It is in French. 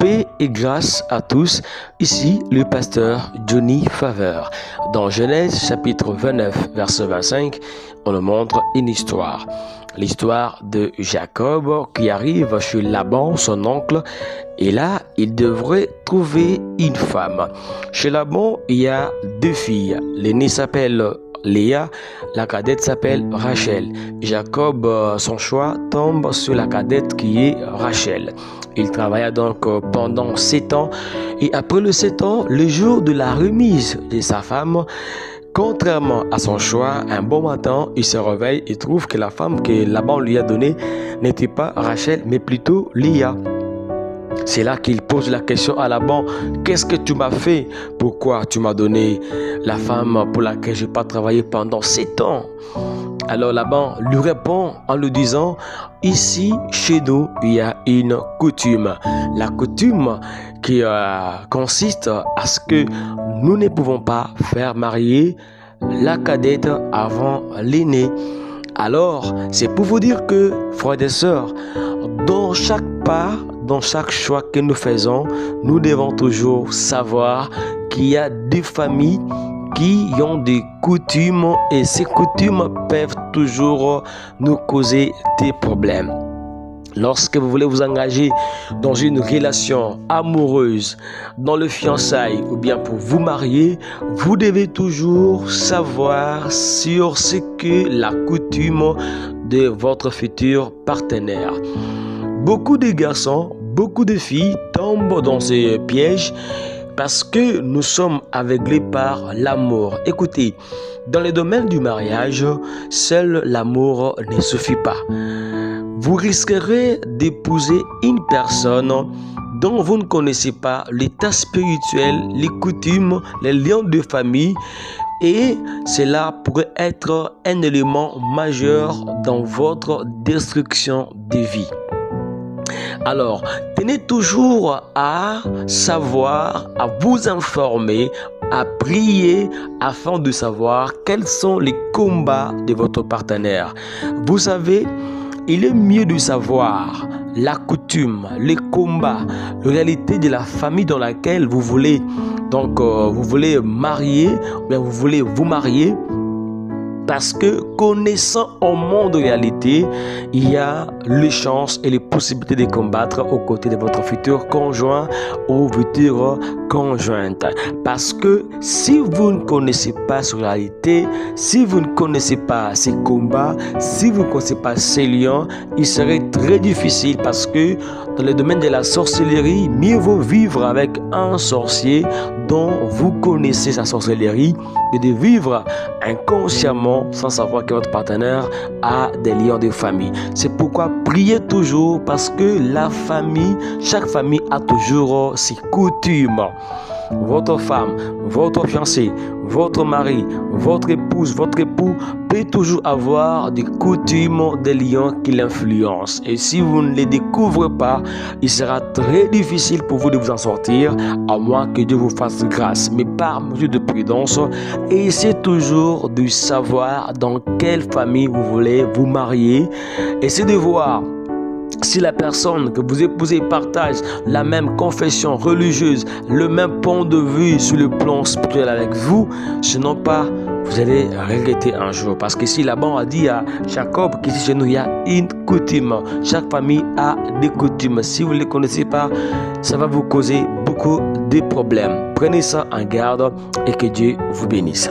Paix et grâce à tous, ici le pasteur Johnny Faveur. Dans Genèse chapitre 29 verset 25, on nous montre une histoire. L'histoire de Jacob qui arrive chez Laban, son oncle, et là, il devrait trouver une femme. Chez Laban, il y a deux filles. L'aînée s'appelle Léa, la cadette s'appelle Rachel. Jacob, son choix tombe sur la cadette qui est Rachel. Il travailla donc pendant 7 ans et après le 7 ans, le jour de la remise de sa femme, contrairement à son choix, un bon matin, il se réveille et trouve que la femme que Laban lui a donnée n'était pas Rachel mais plutôt Léa. C'est là qu'il pose la question à Laban, qu'est-ce que tu m'as fait? Pourquoi tu m'as donné la femme pour laquelle je n'ai pas travaillé pendant 7 ans? Alors Laban lui répond en lui disant, ici chez nous il y a une coutume. La coutume qui consiste à ce que nous ne pouvons pas faire marier la cadette avant l'aînée. Alors c'est pour vous dire que, frères et sœurs, dans chaque pas, dans chaque choix que nous faisons, nous devons toujours savoir qu'il y a des familles qui ont des coutumes et ces coutumes peuvent toujours nous causer des problèmes. Lorsque vous voulez vous engager dans une relation amoureuse, dans le fiançailles ou bien pour vous marier, vous devez toujours savoir sur ce que la coutume de votre futur partenaire. Beaucoup de garçons, beaucoup de filles tombent dans ces pièges parce que nous sommes aveuglés par l'amour. Écoutez, dans le domaine du mariage, seul l'amour ne suffit pas. Vous risquerez d'épouser une personne dont vous ne connaissez pas l'état spirituel, les coutumes, les liens de famille, et cela pourrait être un élément majeur dans votre destruction de vie. Alors, tenez toujours à savoir, à vous informer, à prier afin de savoir quels sont les combats de votre partenaire. Vous savez, il est mieux de savoir la coutume, les combats, la réalité de la famille dans laquelle vous voulez marier, ou bien vous voulez vous marier. Parce que connaissant au monde de réalité, il y a les chances et les possibilités de combattre aux côtés de votre futur conjoint ou future conjointe. Parce que si vous ne connaissez pas cette réalité, si vous ne connaissez pas ces combats, si vous ne connaissez pas ces liens, il serait très difficile parce que dans le domaine de la sorcellerie, mieux vaut vivre avec un sorcier dont vous connaissez sa sorcellerie que de vivre inconsciemment sans savoir que votre partenaire a des liens de famille. C'est pourquoi priez toujours parce que la famille, chaque famille a toujours ses coutumes. Votre femme, votre fiancé, votre mari, votre épouse, votre époux peut toujours avoir des coutumes, des liens qui l'influencent. Et si vous ne les découvrez pas, il sera très difficile pour vous de vous en sortir, à moins que Dieu vous fasse grâce. Mais par mesure de prudence, essayez toujours de savoir dans quelle famille vous voulez vous marier. Essayez de voir si la personne que vous épousez partage la même confession religieuse, le même point de vue sur le plan spirituel avec vous, sinon pas, vous allez regretter un jour. Parce que si Laban a dit à Jacob qu'ici chez nous il y a une coutume, chaque famille a des coutumes. Si vous ne les connaissez pas, ça va vous causer beaucoup de problèmes. Prenez ça en garde et que Dieu vous bénisse.